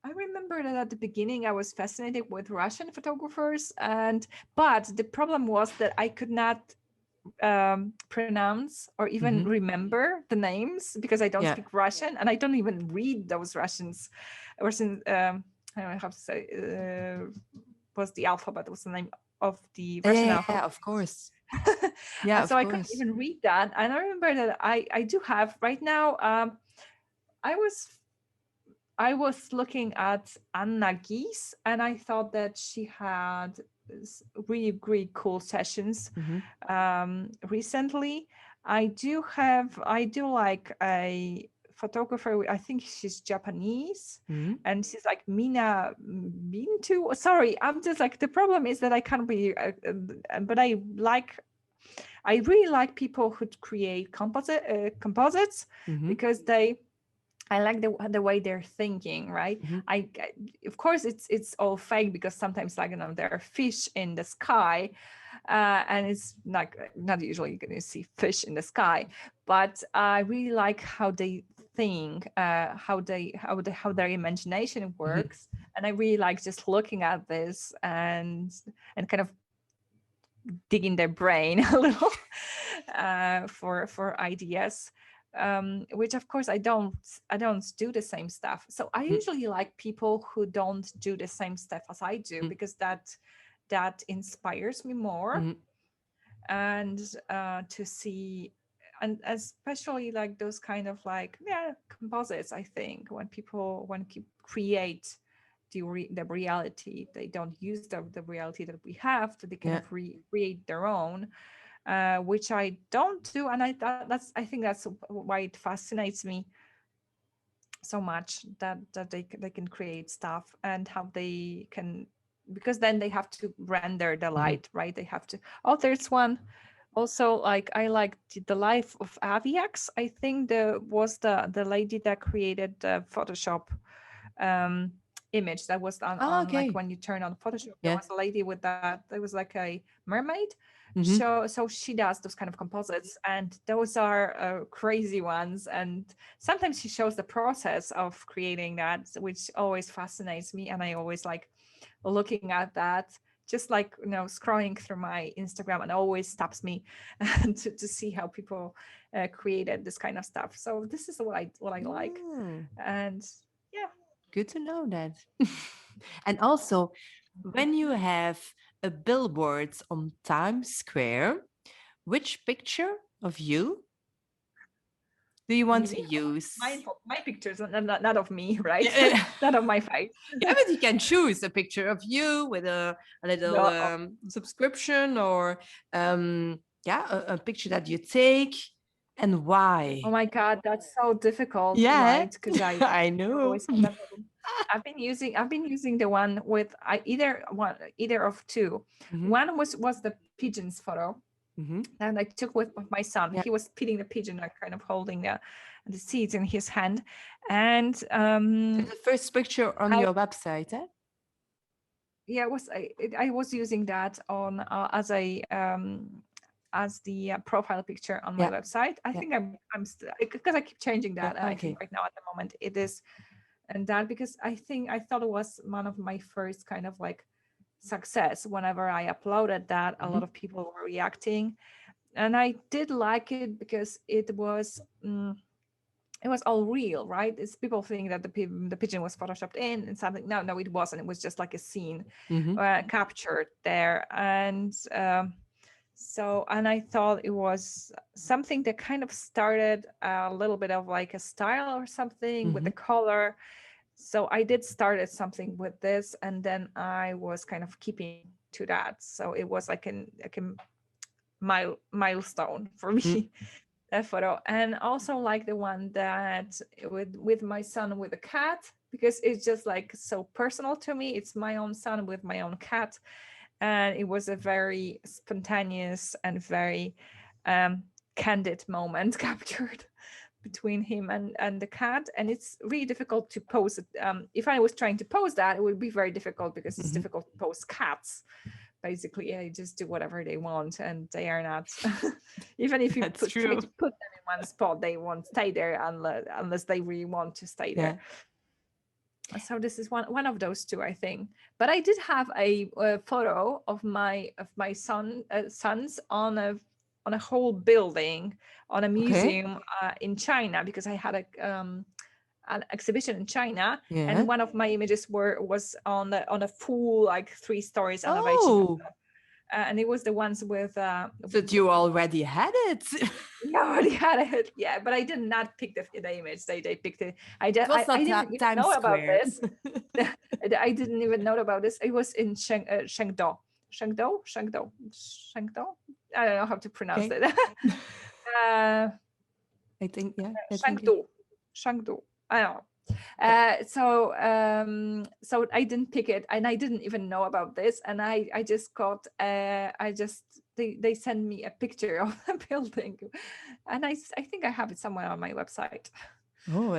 I remember that at the beginning I was fascinated with Russian photographers, but the problem was that I could not pronounce or even remember the names, because I don't speak Russian and I don't even read those Russians. I don't know how to say, was the alphabet, was the name of the Russian alphabet. Yeah, of course. So I couldn't even read that. And I remember that I do have right now, I was looking at Anna Gies, and I thought that she had really great cool sessions recently. I do like a photographer, I think she's Japanese, and she's like Mina Bintu. Sorry, I'm just like, the problem is that I can't be, but I really like people who create composites, because I like the way they're thinking, right? I of course it's all fake, because sometimes, like, there are fish in the sky, and it's like not usually you're going to see fish in the sky, but I really like how they think, how their imagination works, and I really like just looking at this and kind of digging their brain a little for ideas. Which of course I don't do the same stuff. So I usually like people who don't do the same stuff as I do, because that inspires me more, and to see, and especially like those kind of like composites. I think when people create the reality, they don't use the reality that we have, that they kind of create their own. Which I don't do, and I think that's why it fascinates me so much, that they can create stuff, and how they can, because then they have to render the light, right? They have to. Oh, there's one also, like, I like the life of Aviax. I think was the lady that created the Photoshop image that was on like when you turn on Photoshop. There was a lady with that. There was like a mermaid. So she does those kind of composites, and those are crazy ones. And sometimes she shows the process of creating that, which always fascinates me, and I always like looking at that, just like, scrolling through my Instagram, and always stops me to see how people created this kind of stuff. So this is what I like, and good to know that. And also, when you have a billboard on Times Square, which picture of you do you want to use? My pictures, not of me, right? Not of my face. Yeah, but you can choose a picture of you with a little subscription, or a picture that you take, and why. Oh my God, that's so difficult, right? Because I know. I've been using the one with either of two. One was the pigeons photo, and I took with my son. He was feeding the pigeon, like kind of holding the seeds in his hand. And the first picture on your website, eh? Yeah, I was using that on as the profile picture on my website. I think I'm because I keep changing that. I think right now at the moment it is, and that because I thought it was one of my first kind of like success. Whenever I uploaded that, a lot of people were reacting, and I did like it because it was all real, right? It's people think that the pigeon was photoshopped in and something. No, it wasn't. It was just like a scene captured there, and and I thought it was something that kind of started a little bit of like a style or something with the color. So I did started something with this, and then I was kind of keeping to that. So it was like a milestone for me, that photo. And also like the one that with my son with a cat, because it's just like so personal to me. It's my own son with my own cat. And it was a very spontaneous and very candid moment captured between him and the cat. And it's really difficult to pose it. If I was trying to pose that, it would be very difficult because it's difficult to pose cats. Basically, they just do whatever they want, and they are not. Even if you try to put them in one spot, they won't stay there unless they really want to stay there. So this is one of those two, I think. But I did have a photo of my sons on a on a whole building, on a Okay. museum in China, because I had an exhibition in China, Yeah. and one of my images was on a full, like 3 stories elevation. Oh, And it was the ones with but you already had it. yeah, I already had it. Yeah, but I did not pick the image. They picked it. I It was not didn't even Times know about Square. this. I didn't even know about this. It was in Chengdu. I don't know how to pronounce Okay. it. I think, yeah. I think Chengdu. I don't know. So I didn't pick it, and I didn't even know about this, and I just got they sent me a picture of the building, and I think I have it somewhere on my website. Oh,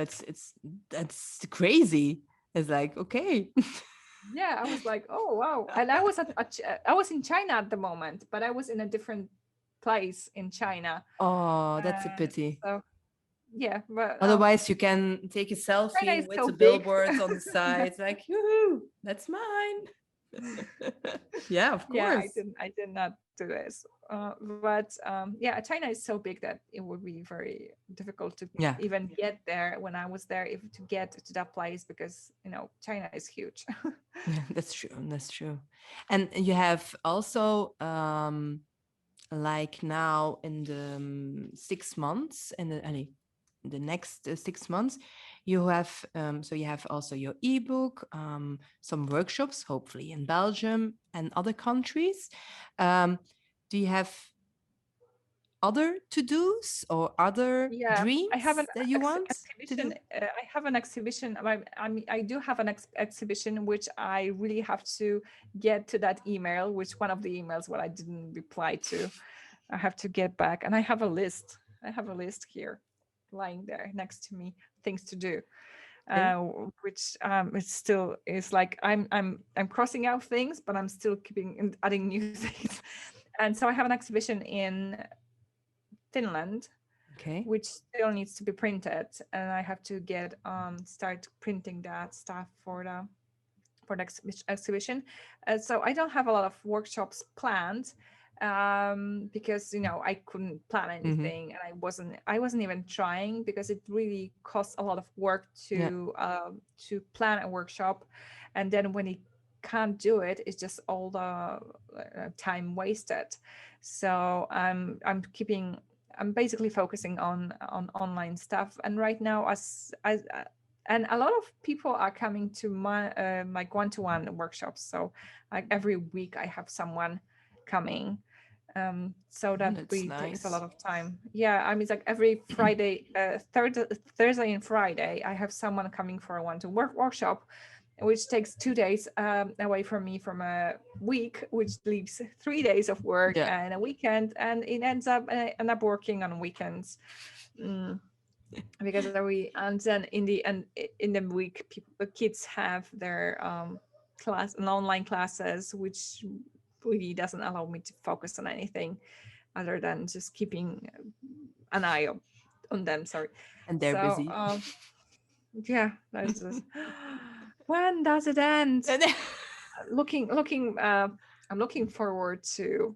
that's crazy. It's like, okay. Yeah, I was like, oh wow. And I was in China at the moment, but I was in a different place in China. Oh, that's a pity. So yeah, but Otherwise, you can take a China selfie is with so the big. billboards on the side, like, yoo-hoo, that's mine. Yeah, of yeah, course. I did not do this. But yeah, China is so big that it would be very difficult to Yeah. even get there when I was there, to get to that place, because China is huge. Yeah, that's true. That's true. And you have also like now in the 6 months, in the next 6 months, you have so you have also your ebook, some workshops, hopefully in Belgium and other countries. Do you have other to-dos or other Yeah, dreams I have an that you want to exhibition. do? I have an exhibition. I do have an exhibition which I really have to get to that email, which one of the emails what I didn't reply to. I have to get back, and I have a list. I have a list here, lying there next to me, things to do. Which it still is like I'm crossing out things, but I'm still keeping and adding new things. And so I have an exhibition in Finland, Okay. which still needs to be printed, and I have to get start printing that stuff for the exhibition. So I don't have a lot of workshops planned, because I couldn't plan anything, and I wasn't even trying, because it really costs a lot of work to plan a workshop, and then when you can't do it, it's just all the time wasted. So I'm basically focusing on online stuff, and right now and a lot of people are coming to my like one-to-one workshops. So like every week I have someone coming. So that That's really takes a nice. lot of time. Yeah, I mean, it's like every Friday, Thursday and Friday, I have someone coming for a one-to-one workshop, which takes 2 days away from me from a week, which leaves 3 days of work and a weekend, and it ends up working on weekends. Because and then in the week, kids have their class and online classes, which really doesn't allow me to focus on anything other than just keeping an eye on them. Sorry. And they're busy. Yeah, that's just, when does it end? I'm looking forward to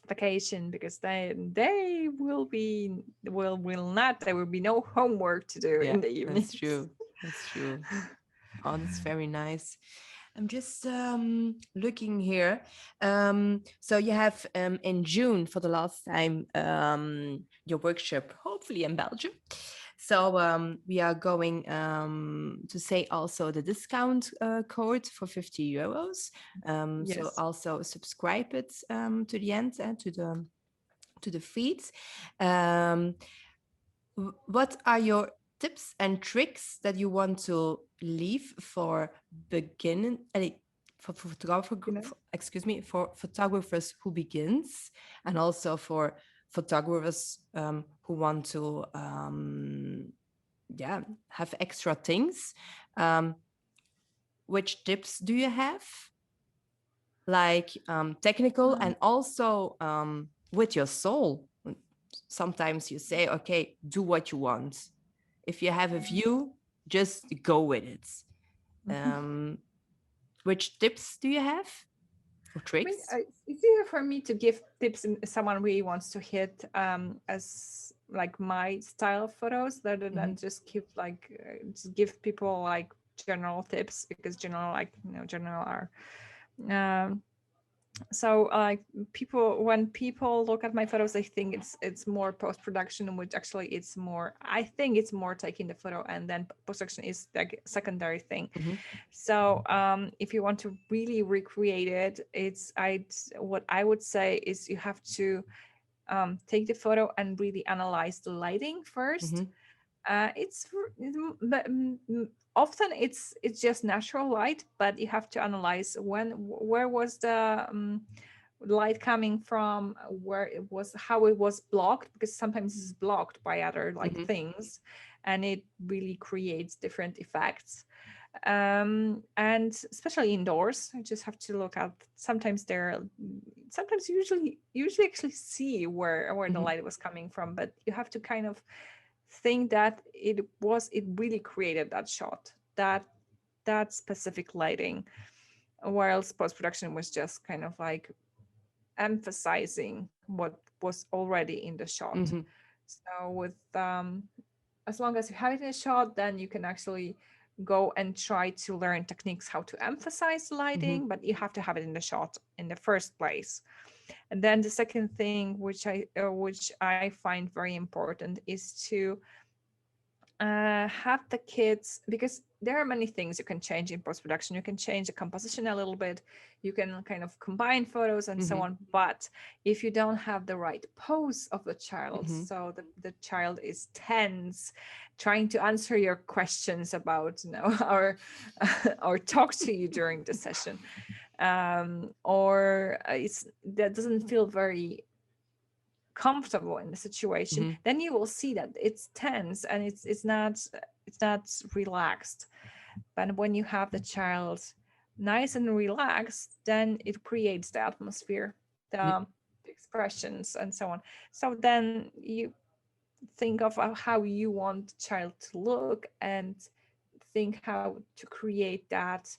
vacation, because there will be no homework to do in the evening. That's true. Oh, that's very nice. I'm just looking here. So you have in June for the last time your workshop, hopefully in Belgium. So we are going to say also the discount code for 50 euros. Yes. So also subscribe it to the end to the feeds. What are your tips and tricks that you want to leave for for photographers who begins, and also for photographers who want to have extra things? Which tips do you have, like technical and also with your soul? Sometimes you say, okay, do what you want. If you have a view, just go with it. Which tips do you have? or I mean, tricks? it's easier for me to give tips if someone really wants to hit as like my style photos rather than just just give people like general tips, because general are so like when people look at my photos, they think it's more post-production, which actually I think it's more taking the photo, and then post-production is like a secondary thing. So if you want to really recreate it, what I would say is you have to take the photo and really analyze the lighting first. Often it's just natural light, but you have to analyze where was the light coming from, how it was blocked, because sometimes it's blocked by other things, and it really creates different effects. And especially indoors, I just have to look at. Usually actually see where the light was coming from, but you have to kind of think that it really created that shot, that specific lighting, whilst post-production was just kind of like emphasizing what was already in the shot. So with as long as you have it in a shot, then you can actually go and try to learn techniques how to emphasize lighting, but you have to have it in the shot in the first place. And then the second thing, which I find very important, is to have the kids, because there are many things you can change in post-production. You can change the composition a little bit, you can kind of combine photos and so on, but if you don't have the right pose of the child, so the child is tense, trying to answer your questions about or talk to you during the session, or that doesn't feel very comfortable in the situation, then you will see that it's tense and it's not relaxed. But when you have the child nice and relaxed, then it creates the atmosphere, the expressions and so on. So then you think of how you want the child to look and think how to create that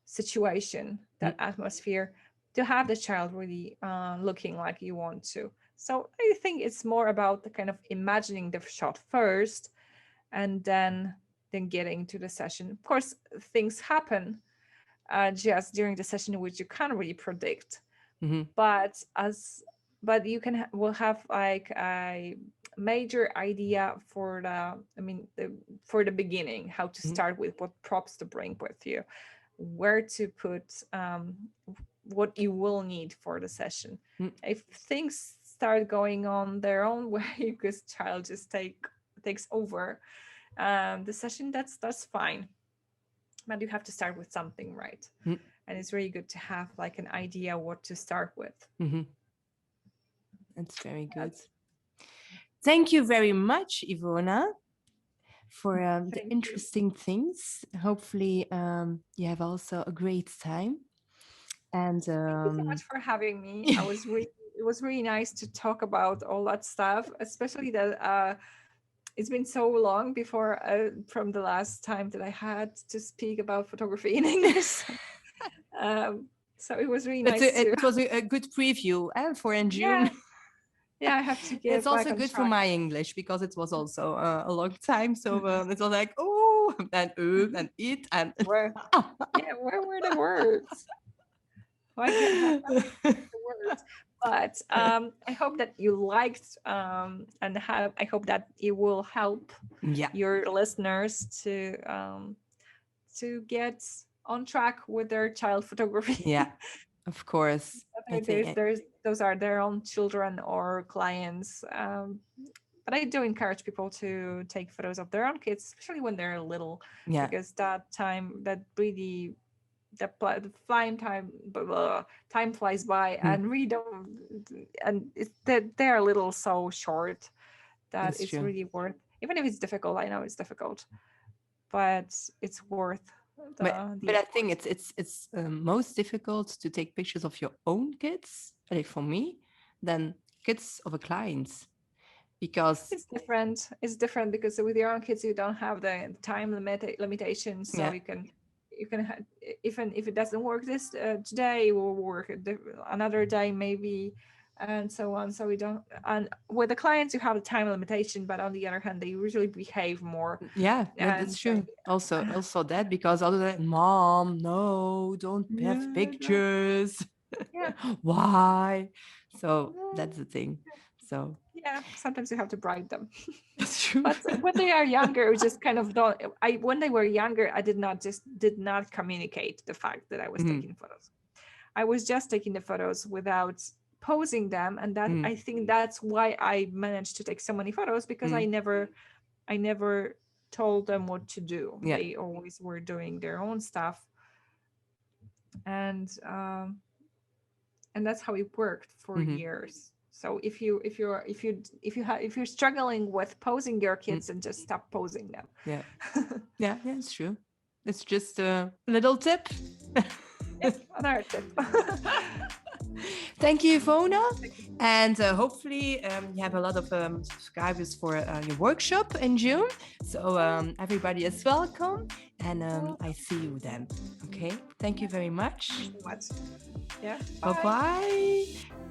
situation, that atmosphere, to have the child really looking like you want to. So I think it's more about the kind of imagining the shot first, and then getting to the session. Of course, things happen just during the session which you can't really predict, but you will have like a major idea for the beginning, how to start with, what props to bring with you, where to put what you will need for the session. If things start going on their own way because child just takes over the session, that's fine, but you have to start with something, right? And it's really good to have like an idea what to start with. That's very good. Thank you very much, Iwona, for the interesting things. Hopefully you have also a great time. And thank you so much for having me. It was really nice to talk about all that stuff, especially that it's been so long before from the last time that I had to speak about photography in English. So it was really nice. It was a good preview for in June. Yeah, I have to get. It's also good for my English because it was also a long time. So it was like and it and where were the words? Why can't I have the words? But I hope that you liked and I hope that it will help your listeners to get on track with their child photography. Yeah, of course. Those are their own children or clients. But I do encourage people to take photos of their own kids, especially when they're little, because that time that really the flying time flies by, and we don't, and they're a little so short that it's really worth, even if it's difficult. I know it's difficult, but it's worth. But I think it's most difficult to take pictures of your own kids, like for me, than kids of a client, because it's different. It's different because with your own kids you don't have the time limitations, so you can. you can even if it doesn't work this today, it will work another day maybe, and so on. So we don't, and with the clients you have a time limitation, but on the other hand they usually behave more. Yeah, that's true. Also that, because other than mom, no, don't have pictures. Yeah. Why? So that's the thing. So yeah, sometimes you have to bribe them. that's true. But when they are younger, we just kind of don't. When they were younger, I did not communicate the fact that I was taking photos. I was just taking the photos without posing them, and that I think that's why I managed to take so many photos, because I never told them what to do. Yeah. They always were doing their own stuff, and that's how it worked for years. So if you're struggling with posing your kids, then just stop posing them. Yeah. Yeah, it's true. It's just a little tip. Yes, another tip. Thank you, Iwona. And hopefully you have a lot of subscribers for your workshop in June. So everybody is welcome. And I see you then. Okay. Thank you very much. Thank you so much. Yeah. Bye-bye.